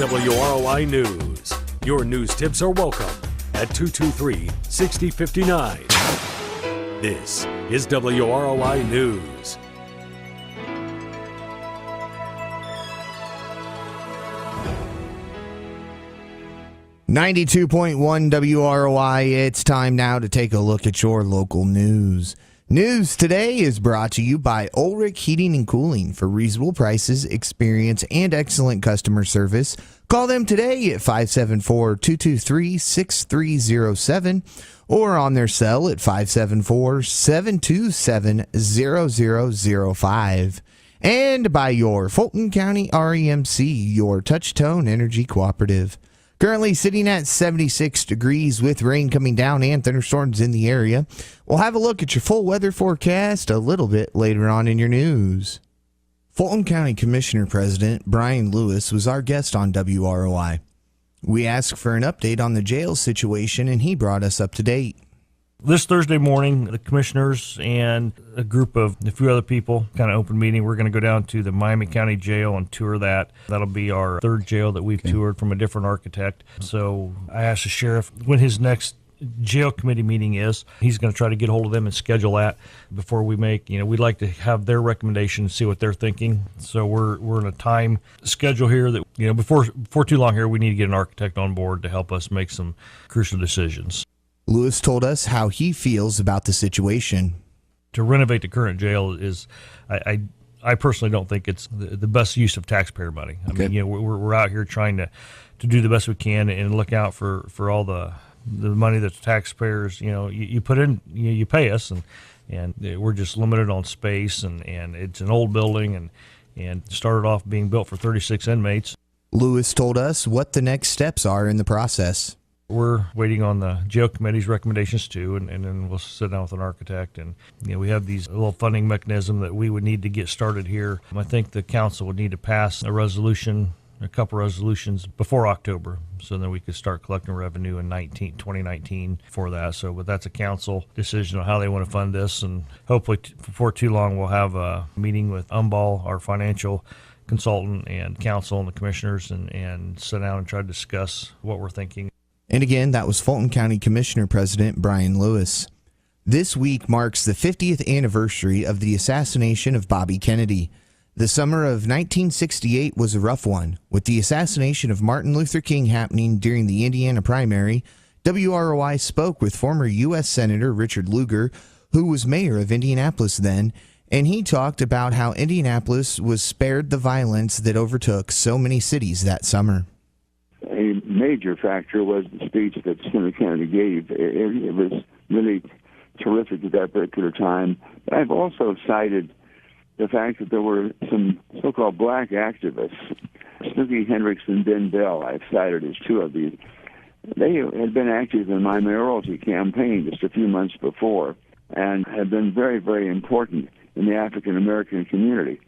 WROI News. Your news tips are welcome at 223-6059. This is WROI News. .1 WROI. It's time now to take a look at your local news. News today is brought to you by Ulrich Heating and Cooling. For reasonable prices, experience, and excellent customer service, call them today at 574-223-6307 or on their cell at 574-727-0005. And by your Fulton County REMC, your Touch-Tone Energy Cooperative. Currently sitting at 76 degrees with rain coming down and thunderstorms in the area. We'll have a look at your full weather forecast a little bit later on in your news. Fulton County Commissioner President Brian Lewis was our guest on WROI. We asked for an update on the jail situation, and he brought us up to date. This Thursday morning, the commissioners and a group of a few other people, kind of open meeting, we're going to go down to the Miami County Jail and tour that. That'll be our third jail that we've toured from a different architect. So I asked the sheriff when his next jail committee meeting is. He's going to try to get hold of them and schedule that before we make, we'd like to have their recommendations, see what they're thinking. So we're in a time schedule here that, before too long here, we need to get an architect on board to help us make some crucial decisions. Lewis told us how he feels about the situation. To renovate the current jail is, I personally don't think it's the best use of taxpayer money. I mean, we're out here trying to do the best we can and look out for all the money that the taxpayers, you put in, you pay us, and we're just limited on space, and it's an old building and started off being built for 36 inmates. Lewis told us what the next steps are in the process. We're waiting on the jail committee's recommendations too, and then we'll sit down with an architect. And we have these little funding mechanism that we would need to get started here. I think the council would need to pass a couple resolutions before October, so then we could start collecting revenue in 2019 for that. But that's a council decision on how they want to fund this, and hopefully before too long we'll have a meeting with Umball, our financial consultant, and council and the commissioners, and sit down and try to discuss what we're thinking. And again, that was Fulton County Commissioner President Brian Lewis. This week marks the 50th anniversary of the assassination of Bobby Kennedy. The summer of 1968 was a rough one, with the assassination of Martin Luther King happening during the Indiana primary. WROI spoke with former U.S. Senator Richard Lugar, who was mayor of Indianapolis then, and he talked about how Indianapolis was spared the violence that overtook so many cities that summer. A major factor was the speech that Senator Kennedy gave. It was really terrific at that particular time. But I've also cited the fact that there were some so-called black activists, Snooky Hendricks and Ben Bell. I've cited as two of these. They had been active in my mayoralty campaign just a few months before and had been very, very important in the African-American community.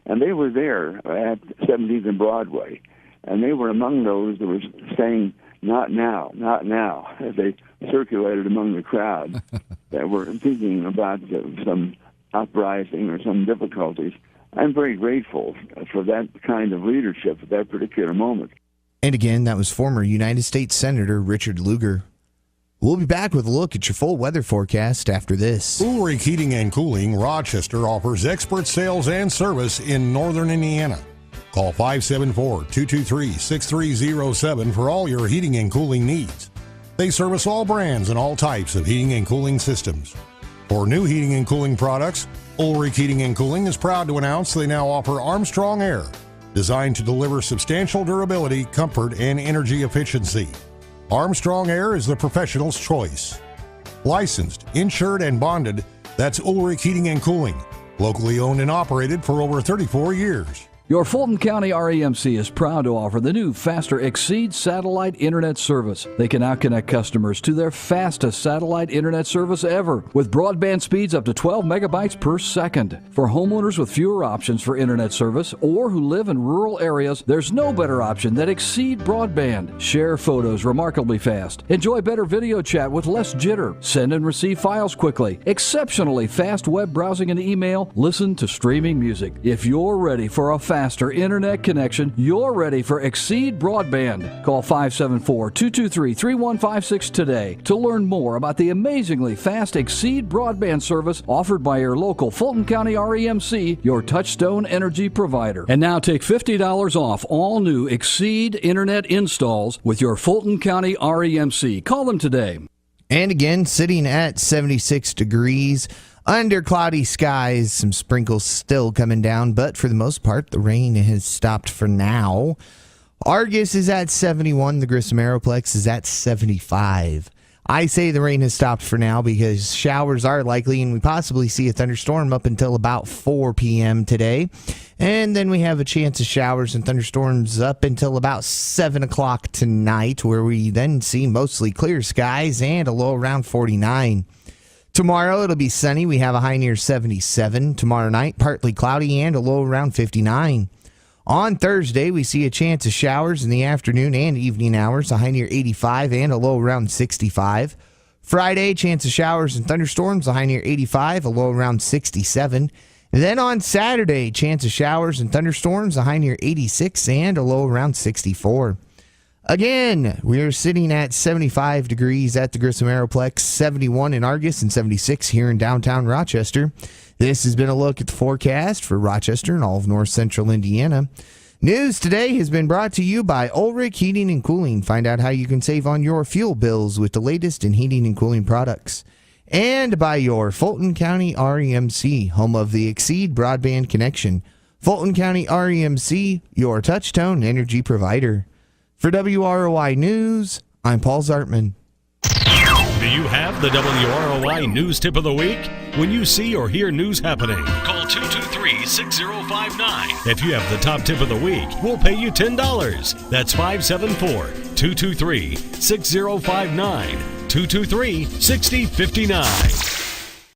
And they were there at 17th and Broadway. And they were among those that were saying, "Not now, not now," as they circulated among the crowd that were thinking about some uprising or some difficulties. I'm very grateful for that kind of leadership at that particular moment. And again, that was former United States Senator Richard Lugar. We'll be back with a look at your full weather forecast after this. Ulrich Heating and Cooling Rochester offers expert sales and service in northern Indiana. Call 574-223-6307 for all your heating and cooling needs. They service all brands and all types of heating and cooling systems. For new heating and cooling products, Ulrich Heating and Cooling is proud to announce they now offer Armstrong Air, designed to deliver substantial durability, comfort, and energy efficiency. Armstrong Air is the professional's choice. Licensed, insured, and bonded, that's Ulrich Heating and Cooling. Locally owned and operated for over 34 years. Your Fulton County REMC is proud to offer the new Faster Exceed satellite internet service. They can now connect customers to their fastest satellite internet service ever, with broadband speeds up to 12 megabytes per second. For homeowners with fewer options for internet service or who live in rural areas, there's no better option than Exceed Broadband. Share photos remarkably fast. Enjoy better video chat with less jitter. Send and receive files quickly. Exceptionally fast web browsing and email. Listen to streaming music. If you're ready for a faster internet connection, you're ready for Exceed Broadband. Call 574-223-3156 today to learn more about the amazingly fast Exceed Broadband service offered by your local Fulton County REMC, your touchstone energy provider. And now take $50 off all new Exceed internet installs with your Fulton County REMC. Call them today. And again, sitting at 76 degrees, under cloudy skies, some sprinkles still coming down, but for the most part, the rain has stopped for now. Argus is at 71, the Grissom Aeroplex is at 75. I say the rain has stopped for now because showers are likely, and we possibly see a thunderstorm up until about 4 p.m. today. And then we have a chance of showers and thunderstorms up until about 7 o'clock tonight, where we then see mostly clear skies and a low around 49. Tomorrow it'll be sunny. We have a high near 77. Tomorrow night, partly cloudy and a low around 59. On Thursday, we see a chance of showers in the afternoon and evening hours, a high near 85 and a low around 65. Friday, chance of showers and thunderstorms, a high near 85, a low around 67. And then on Saturday, chance of showers and thunderstorms, a high near 86 and a low around 64. Again, we are sitting at 75 degrees at the Grissom Aeroplex, 71 in Argus, and 76 here in downtown Rochester. This has been a look at the forecast for Rochester and all of north central Indiana. News today has been brought to you by Ulrich Heating and Cooling. Find out how you can save on your fuel bills with the latest in heating and cooling products. And by your Fulton County REMC, home of the Exceed Broadband Connection. Fulton County REMC, your touchtone energy provider. For WROI News, I'm Paul Zartman. Do you have the WROI News Tip of the Week? When you see or hear news happening, call 223-6059. If you have the top tip of the week, we'll pay you $10. That's 574-223-6059. 223-6059.